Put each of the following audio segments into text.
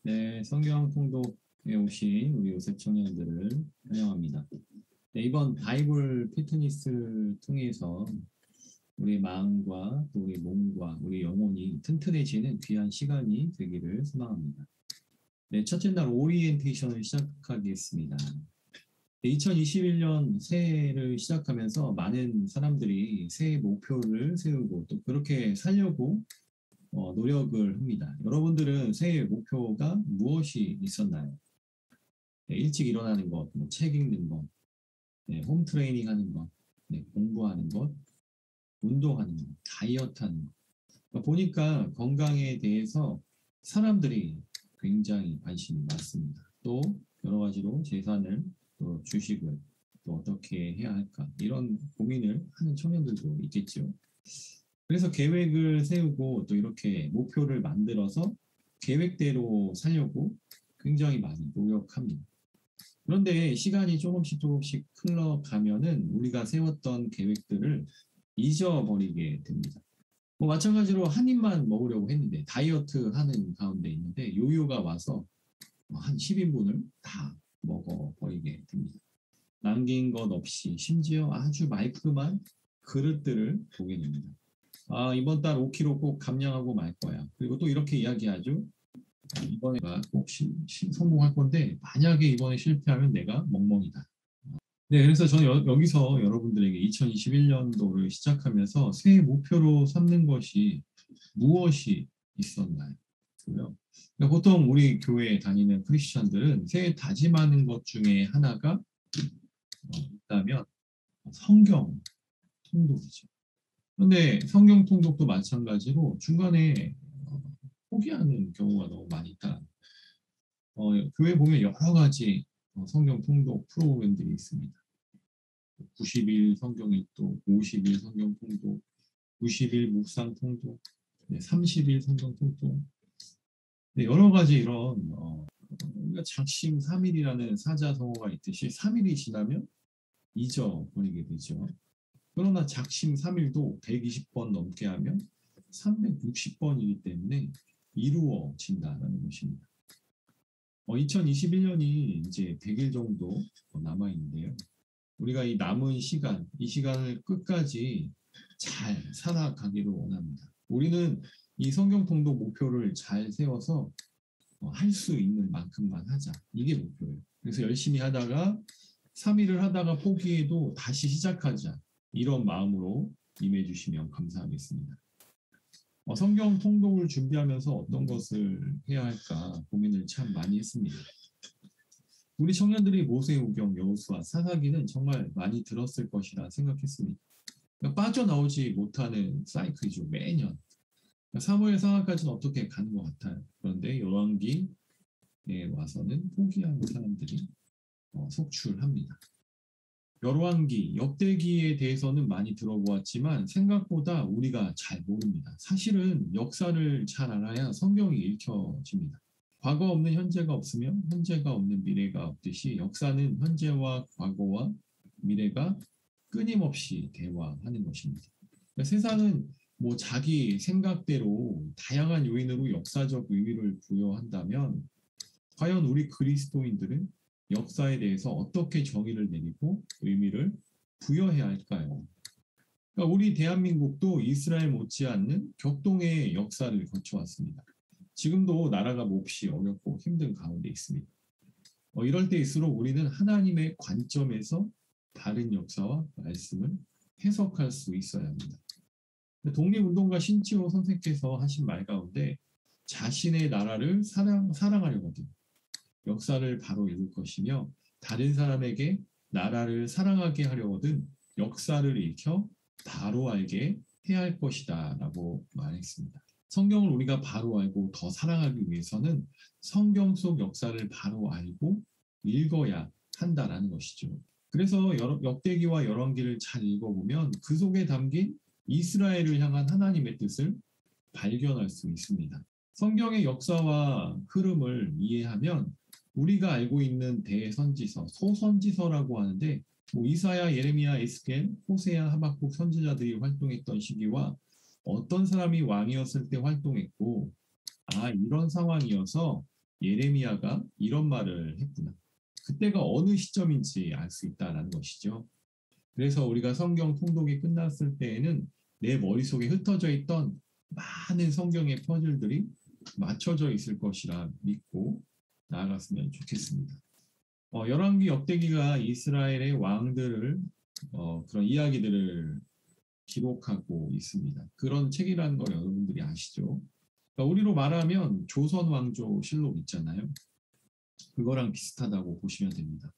네, 성경 통독에 오신 우리 요셉 청년들을 환영합니다. 네, 이번 바이블 피트니스를 통해서 우리 마음과 또 우리 몸과 우리 영혼이 튼튼해지는 귀한 시간이 되기를 소망합니다. 네, 첫째 날 오리엔테이션을 시작하겠습니다. 2021년 새해를 시작하면서 많은 사람들이 새해 목표를 세우고 또 그렇게 살려고 노력을 합니다. 여러분들은 새해 목표가 무엇이 있었나요? 네, 일찍 일어나는 것, 책 읽는 것, 네, 홈 트레이닝 하는 것, 네, 공부하는 것, 운동하는 것, 다이어트 하는 것. 그러니까 보니까 건강에 대해서 사람들이 굉장히 관심이 많습니다. 또 여러 가지로 재산을, 또 주식을 또 어떻게 해야 할까 이런 고민을 하는 청년들도 있겠죠. 그래서 계획을 세우고 또 이렇게 목표를 만들어서 계획대로 살려고 굉장히 많이 노력합니다. 그런데 시간이 조금씩 흘러가면은 우리가 세웠던 계획들을 잊어버리게 됩니다. 뭐 마찬가지로 한 입만 먹으려고 했는데 다이어트 하는 가운데 있는데 요요가 와서 한 10인분을 다 먹어버리게 됩니다. 남긴 것 없이 심지어 아주 말끔한 그릇들을 보게 됩니다. 아, 이번 달 5kg 꼭 감량하고 말 거야. 그리고 또 이렇게 이야기하죠. 이번에 꼭 성공할 건데 만약에 이번에 실패하면 내가 멍멍이다. 네, 그래서 저는 여기서 여러분들에게 2021년도를 시작하면서 새해 목표로 삼는 것이 무엇이 있었나요? 그러니까 보통 우리 교회에 다니는 크리스천들은 새해 다짐하는 것 중에 하나가 있다면 성경 통독이죠. 그런데 성경 통독도 마찬가지로 중간에 포기하는 경우가 너무 많이 있다. 교회 보면 여러 가지 성경 통독 프로그램들이 있습니다. 90일 성경 읽독, 50일 성경 통독, 90일 묵상 통독, 네, 30일 성경 통독. 네, 여러 가지 이런 우리가 작심 3일이라는 사자성어가 있듯이 3일이 지나면 잊어버리게 되죠. 그러나 작심 3일도 120번 넘게 하면 360번이기 때문에 이루어진다는 것입니다. 2021년이 이제 100일 정도 남아 있는데요. 우리가 이 남은 시간, 이 시간을 끝까지 잘 살아가기를 원합니다. 우리는 이 성경 통독 목표를 잘 세워서 할 수 있는 만큼만 하자. 이게 목표예요. 그래서 열심히 하다가 3일을 하다가 포기해도 다시 시작하자. 이런 마음으로 임해 주시면 감사하겠습니다. 성경 통독을 준비하면서 어떤 것을 해야 할까 고민을 참 많이 했습니다. 우리 청년들이 모세오경, 여호수아, 사사기는 정말 많이 들었을 것이라 생각했습니다. 그러니까 빠져나오지 못하는 사이클이죠. 매년. 그러니까 사무엘 상하까지는 어떻게 가는 것 같아요. 그런데 열왕기에 와서는 포기하는 사람들이 속출합니다. 열왕기, 역대기에 대해서는 많이 들어보았지만 생각보다 우리가 잘 모릅니다. 사실은 역사를 잘 알아야 성경이 읽혀집니다. 과거 없는 현재가 없으면 현재가 없는 미래가 없듯이 역사는 현재와 과거와 미래가 끊임없이 대화하는 것입니다. 그러니까 세상은 뭐 자기 생각대로 다양한 요인으로 역사적 의미를 부여한다면 과연 우리 그리스도인들은 역사에 대해서 어떻게 정의를 내리고 의미를 부여해야 할까요? 그러니까 우리 대한민국도 이스라엘 못지않는 격동의 역사를 거쳐왔습니다. 지금도 나라가 몹시 어렵고 힘든 가운데 있습니다. 이럴 때일수록 우리는 하나님의 관점에서 다른 역사와 말씀을 해석할 수 있어야 합니다. 독립운동가 신치호 선생께서 하신 말 가운데 자신의 나라를 사랑하려거든 역사를 바로 읽을 것이며 다른 사람에게 나라를 사랑하게 하려거든 역사를 읽혀 바로 알게 해야 할 것이다 라고 말했습니다. 성경을 우리가 바로 알고 더 사랑하기 위해서는 성경 속 역사를 바로 알고 읽어야 한다라는 것이죠. 그래서 역대기와 열왕기를 잘 읽어보면 그 속에 담긴 이스라엘을 향한 하나님의 뜻을 발견할 수 있습니다. 성경의 역사와 흐름을 이해하면 우리가 알고 있는 대선지서, 소선지서라고 하는데 이사야, 예레미야, 에스겔, 호세야, 하박국 선지자들이 활동했던 시기와 어떤 사람이 왕이었을 때 활동했고 이런 상황이어서 예레미야가 이런 말을 했구나. 그때가 어느 시점인지 알 수 있다라는 것이죠. 그래서 우리가 성경 통독이 끝났을 때에는 내 머릿속에 흩어져 있던 많은 성경의 퍼즐들이 맞춰져 있을 것이라 믿고 나아갔으면 좋겠습니다. 열왕기 역대기가 이스라엘의 왕들을 그런 이야기들을 기록하고 있습니다. 그런 책이라는 거 여러분들이 아시죠? 그러니까 우리로 말하면 조선 왕조 실록 있잖아요. 그거랑 비슷하다고 보시면 됩니다.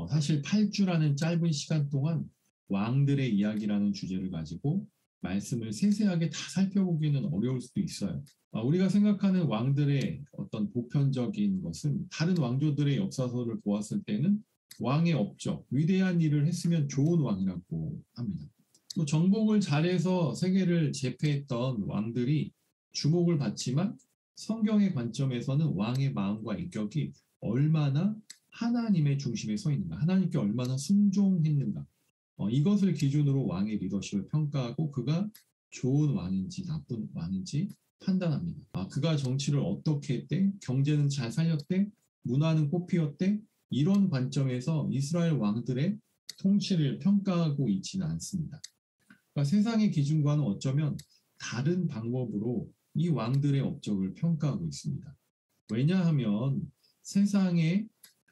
사실 8주라는 짧은 시간 동안 왕들의 이야기라는 주제를 가지고 말씀을 세세하게 다 살펴보기는 어려울 수도 있어요. 우리가 생각하는 왕들의 어떤 보편적인 것은 다른 왕조들의 역사서를 보았을 때는 왕의 업적, 위대한 일을 했으면 좋은 왕이라고 합니다. 또 정복을 잘해서 세계를 제패했던 왕들이 주목을 받지만 성경의 관점에서는 왕의 마음과 인격이 얼마나 하나님의 중심에 서 있는가, 하나님께 얼마나 순종했는가, 이것을 기준으로 왕의 리더십을 평가하고 그가 좋은 왕인지 나쁜 왕인지 판단합니다. 그가 정치를 어떻게 했대? 경제는 잘 살렸대? 문화는 꽃피웠대? 이런 관점에서 이스라엘 왕들의 통치를 평가하고 있지는 않습니다. 그러니까 세상의 기준과는 어쩌면 다른 방법으로 이 왕들의 업적을 평가하고 있습니다. 왜냐하면 세상의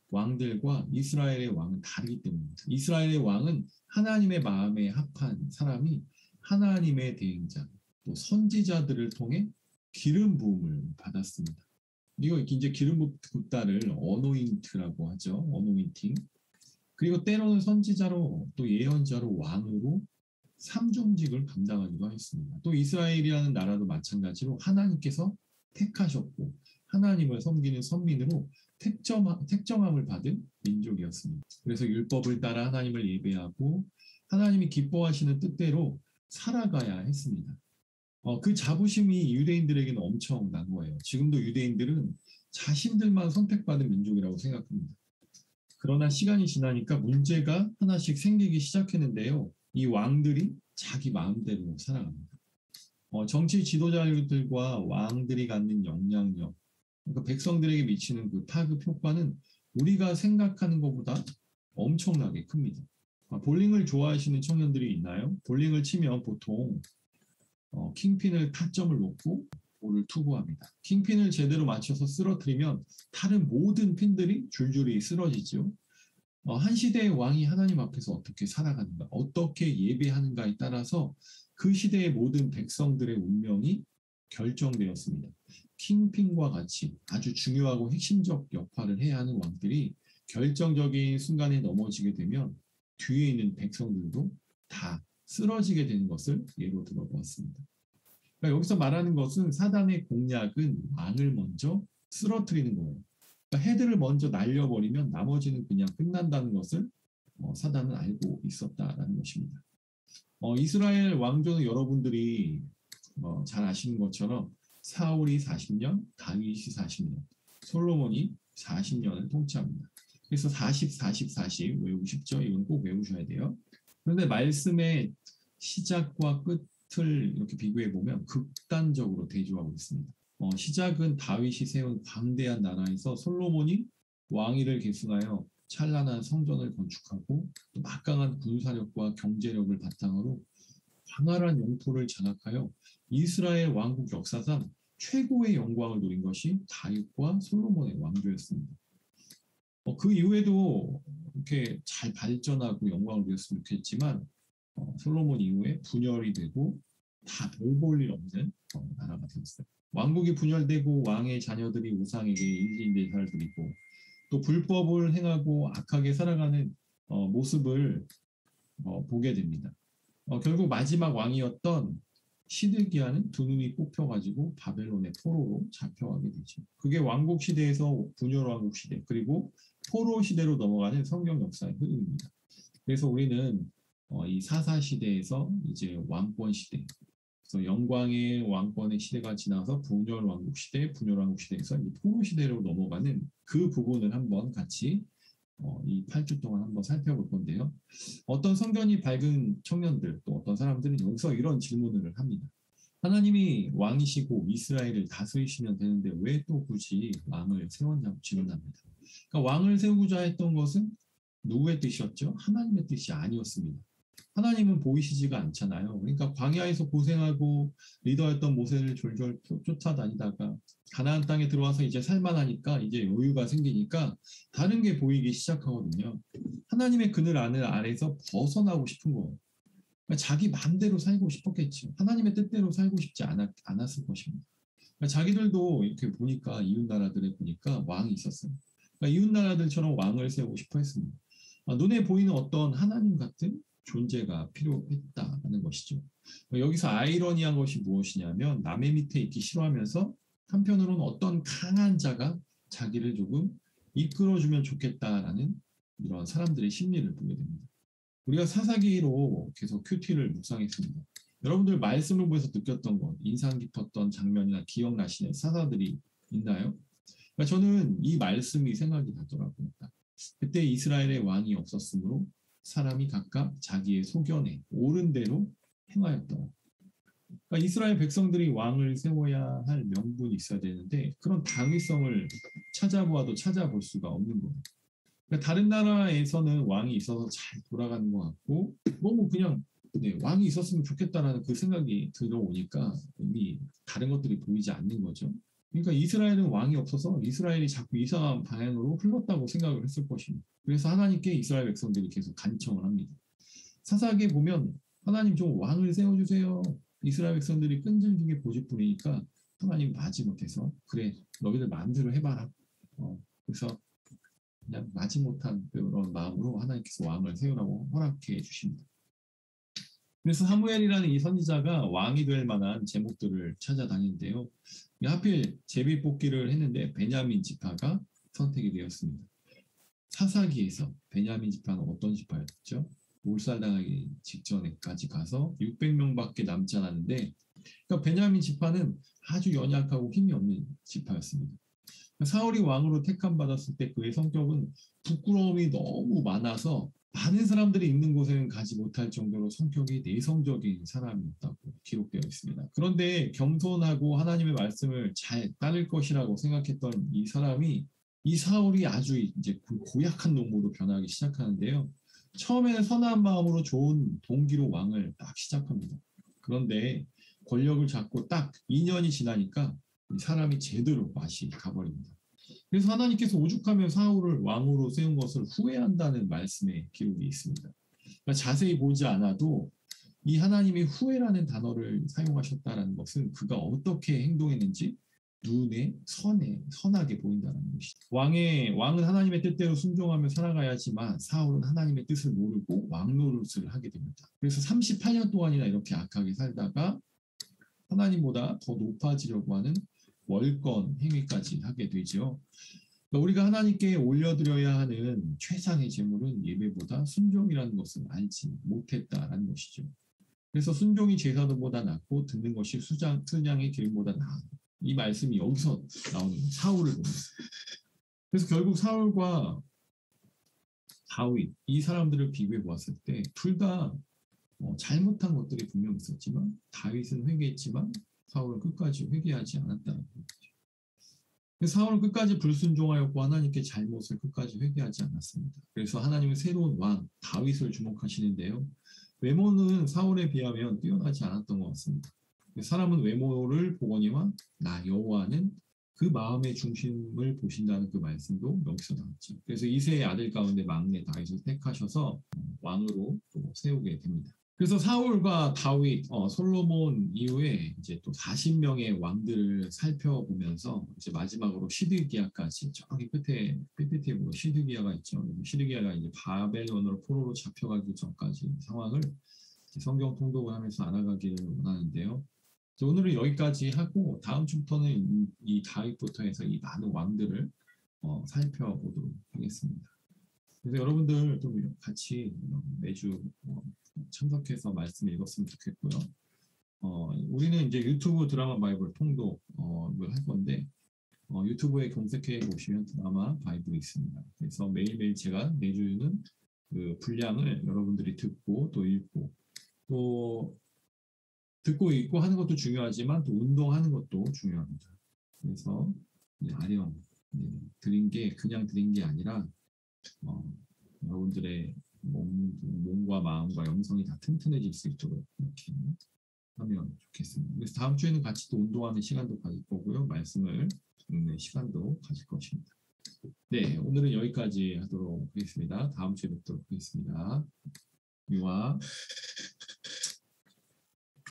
왕들과 이스라엘의 왕은 다르기 때문입니다. 이스라엘의 왕은 하나님의 마음에 합한 사람이 하나님의 대행자, 또 선지자들을 통해 기름 부음을 받았습니다. 이거 이제 기름 붓다를 어노인트라고 하죠. 어노인팅. 그리고 때로는 선지자로 또 예언자로 왕으로 삼종직을 감당하기도 했습니다. 또 이스라엘이라는 나라도 마찬가지로 하나님께서 택하셨고 하나님을 섬기는 선민으로 택정함을 받은 민족이었습니다. 그래서 율법을 따라 하나님을 예배하고 하나님이 기뻐하시는 뜻대로 살아가야 했습니다. 그 자부심이 유대인들에게는 엄청난 거예요. 지금도 유대인들은 자신들만 선택받은 민족이라고 생각합니다. 그러나 시간이 지나니까 문제가 하나씩 생기기 시작했는데요. 이 왕들이 자기 마음대로 살아갑니다. 정치 지도자들과 왕들이 갖는 영향력, 그러니까 백성들에게 미치는 그 파급 효과는 우리가 생각하는 것보다 엄청나게 큽니다. 볼링을 좋아하시는 청년들이 있나요? 볼링을 치면 보통 킹핀을 타점을 놓고 볼을 투구합니다. 킹핀을 제대로 맞춰서 쓰러뜨리면 다른 모든 핀들이 줄줄이 쓰러지죠. 한 시대의 왕이 하나님 앞에서 어떻게 살아가는가, 어떻게 예배하는가에 따라서 그 시대의 모든 백성들의 운명이 결정되었습니다. 킹핀과 같이 아주 중요하고 핵심적 역할을 해야 하는 왕들이 결정적인 순간에 넘어지게 되면 뒤에 있는 백성들도 다 쓰러지게 되는 것을 예로 들어보았습니다. 그러니까 여기서 말하는 것은 사단의 공략은 왕을 먼저 쓰러뜨리는 거예요. 그러니까 헤드를 먼저 날려버리면 나머지는 그냥 끝난다는 것을 사단은 알고 있었다라는 것입니다. 이스라엘 왕조는 여러분들이 잘 아시는 것처럼 사울이 40년, 다윗이 40년, 솔로몬이 40년을 통치합니다. 그래서 40, 40, 40 외우고 싶죠? 이건 꼭 외우셔야 돼요. 그런데 말씀의 시작과 끝을 이렇게 비교해 보면 극단적으로 대조하고 있습니다. 시작은 다윗이 세운 광대한 나라에서 솔로몬이 왕위를 계승하여 찬란한 성전을 건축하고 또 막강한 군사력과 경제력을 바탕으로 광활한 영토를 장악하여 이스라엘 왕국 역사상 최고의 영광을 누린 것이 다윗과 솔로몬의 왕조였습니다. 그 이후에도 이렇게 잘 발전하고 영광을 누렸으면 좋겠지만 솔로몬 이후에 분열이 되고 다 별 볼 일 없는 나라가 되었어요. 왕국이 분열되고 왕의 자녀들이 우상에게 인신대사를 드리고 또 불법을 행하고 악하게 살아가는 모습을 보게 됩니다. 결국 마지막 왕이었던 시드기야는 두 눈이 뽑혀가지고 바벨론의 포로로 잡혀가게 되죠. 그게 왕국 시대에서 분열 왕국 시대 그리고 포로 시대로 넘어가는 성경 역사의 흐름입니다. 그래서 우리는 이 사사 시대에서 이제 왕권 시대, 그래서 영광의 왕권의 시대가 지나서 분열 왕국 시대, 분열 왕국 시대에서 이 포로 시대로 넘어가는 그 부분을 한번 같이 이 8주 동안 한번 살펴볼 건데요. 어떤 성견이 밝은 청년들 또 어떤 사람들은 여기서 이런 질문을 합니다. 하나님이 왕이시고 이스라엘을 다스리시면 되는데 왜 또 굳이 왕을 세웠냐고 질문합니다. 그러니까 왕을 세우고자 했던 것은 누구의 뜻이었죠? 하나님의 뜻이 아니었습니다. 하나님은 보이시지가 않잖아요. 그러니까 광야에서 고생하고 리더였던 모세를 졸졸 쫓아다니다가 가나안 땅에 들어와서 이제 살만하니까 이제 여유가 생기니까 다른 게 보이기 시작하거든요. 하나님의 그늘 아래서 벗어나고 싶은 거예요. 그러니까 자기 마음대로 살고 싶었겠지. 하나님의 뜻대로 살고 싶지 않았을 것입니다. 그러니까 자기들도 이렇게 보니까 이웃 나라들에 보니까 왕이 있었어요. 그러니까 이웃 나라들처럼 왕을 세우고 싶어 했습니다. 눈에 보이는 어떤 하나님 같은 존재가 필요했다는 것이죠. 여기서 아이러니한 것이 무엇이냐면 남의 밑에 있기 싫어하면서 한편으로는 어떤 강한 자가 자기를 조금 이끌어주면 좋겠다라는 이런 사람들의 심리를 보게 됩니다. 우리가 사사기로 계속 큐티를 묵상했습니다. 여러분들 말씀을 보면서 느꼈던 것, 인상 깊었던 장면이나 기억나시는 사사들이 있나요? 그러니까 저는 이 말씀이 생각이 나더라고요. 그때 이스라엘의 왕이 없었으므로 사람이 각각 자기의 소견에 옳은 대로 행하였다. 그러니까 이스라엘 백성들이 왕을 세워야 할 명분이 있어야 되는데 그런 당위성을 찾아보아도 찾아볼 수가 없는 거예요. 그러니까 다른 나라에서는 왕이 있어서 잘 돌아가는 것 같고 너무 그냥 왕이 있었으면 좋겠다라는 그 생각이 들어오니까 이미 다른 것들이 보이지 않는 거죠. 그러니까 이스라엘은 왕이 없어서 이스라엘이 자꾸 이상한 방향으로 흘렀다고 생각을 했을 것입니다. 그래서 하나님께 이스라엘 백성들이 계속 간청을 합니다. 사사기에 보면 하나님 좀 왕을 세워주세요. 이스라엘 백성들이 끈질기게 고집부리니까 하나님 마지못해서 그래 너희들 마음대로 해봐라. 그래서 그냥 마지못한 그런 마음으로 하나님께서 왕을 세우라고 허락해 주십니다. 그래서 사무엘이라는 이 선지자가 왕이 될 만한 제목들을 찾아다니는데요. 하필 제비뽑기를 했는데 베냐민 지파가 선택이 되었습니다. 사사기에서 베냐민 지파는 어떤 지파였죠? 몰살당하기 직전에까지 가서 600명밖에 남지 않았는데 그러니까 베냐민 지파는 아주 연약하고 힘이 없는 지파였습니다. 사울이 왕으로 택함 받았을 때 그의 성격은 부끄러움이 너무 많아서 많은 사람들이 있는 곳에는 가지 못할 정도로 성격이 내성적인 사람이었다고 기록되어 있습니다. 그런데 겸손하고 하나님의 말씀을 잘 따를 것이라고 생각했던 이 사람이 이 사울이 아주 이제 고약한 놈으로 변하기 시작하는데요. 처음에는 선한 마음으로 좋은 동기로 왕을 딱 시작합니다. 그런데 권력을 잡고 딱 2년이 지나니까 이 사람이 제대로 맛이 가버립니다. 그래서 하나님께서 오죽하면 사울을 왕으로 세운 것을 후회한다는 말씀의 기록이 있습니다. 그러니까 자세히 보지 않아도 이 하나님이 후회라는 단어를 사용하셨다는 것은 그가 어떻게 행동했는지 눈에 선하게 보인다는 것이죠. 왕은 하나님의 뜻대로 순종하며 살아가야지만 사울은 하나님의 뜻을 모르고 왕 노릇을 하게 됩니다. 그래서 38년 동안이나 이렇게 악하게 살다가 하나님보다 더 높아지려고 하는 월권 행위까지 하게 되죠. 우리가 하나님께 올려드려야 하는 최상의 제물은 예배보다 순종이라는 것을 알지 못했다라는 것이죠. 그래서 순종이 제사도보다 낫고 듣는 것이 순양의 기름보다 나아. 이 말씀이 여기서 나오는 거예요. 사울을 보면서. 그래서 결국 사울과 다윗 이 사람들을 비교해 보았을 때 둘 다 잘못한 것들이 분명 있었지만 다윗은 회개했지만 사울은 끝까지 회개하지 않았다는 거죠. 사울은 끝까지 불순종하였고 하나님께 잘못을 끝까지 회개하지 않았습니다. 그래서 하나님은 새로운 왕 다윗을 주목하시는데요. 외모는 사울에 비하면 뛰어나지 않았던 것 같습니다. 사람은 외모를 보거니와 나 여호와는 그 마음의 중심을 보신다는 그 말씀도 여기서 나왔죠. 그래서 이세의 아들 가운데 막내 다윗을 택하셔서 왕으로 또 세우게 됩니다. 그래서 사울과 다윗, 솔로몬 이후에 이제 또 40명의 왕들을 살펴보면서 이제 마지막으로 시드기야까지 저기 끝에 PPT에 보면 시드기야가 있죠. 시드기야가 이제 바벨론으로 포로로 잡혀가기 전까지 상황을 성경 통독을 하면서 알아가기를 원하는데요. 오늘은 여기까지 하고 다음 주부터는 이 다윗부터 해서 이 많은 왕들을 살펴보도록 하겠습니다. 그래서 여러분들 좀 같이 매주 참석해서 말씀 읽었으면 좋겠고요. 우리는 이제 유튜브 드라마 바이블 통독을 할 건데 유튜브에 검색해 보시면 드라마 바이블이 있습니다. 그래서 매일매일 제가 매주는 그 분량을 여러분들이 듣고 또 읽고 또 듣고 읽고 하는 것도 중요하지만 또 운동하는 것도 중요합니다. 그래서 아령 드린 게 그냥 드린 게 아니라 여러분들의 몸과 마음과 영성이 다 튼튼해질 수 있도록 이렇게 하면 좋겠습니다. 그래서 다음 주에는 같이 또 운동하는 시간도 가질 거고요. 말씀을 읽는 시간도 가질 것입니다. 네, 오늘은 여기까지 하도록 하겠습니다. 다음 주에 뵙도록 하겠습니다. 유아.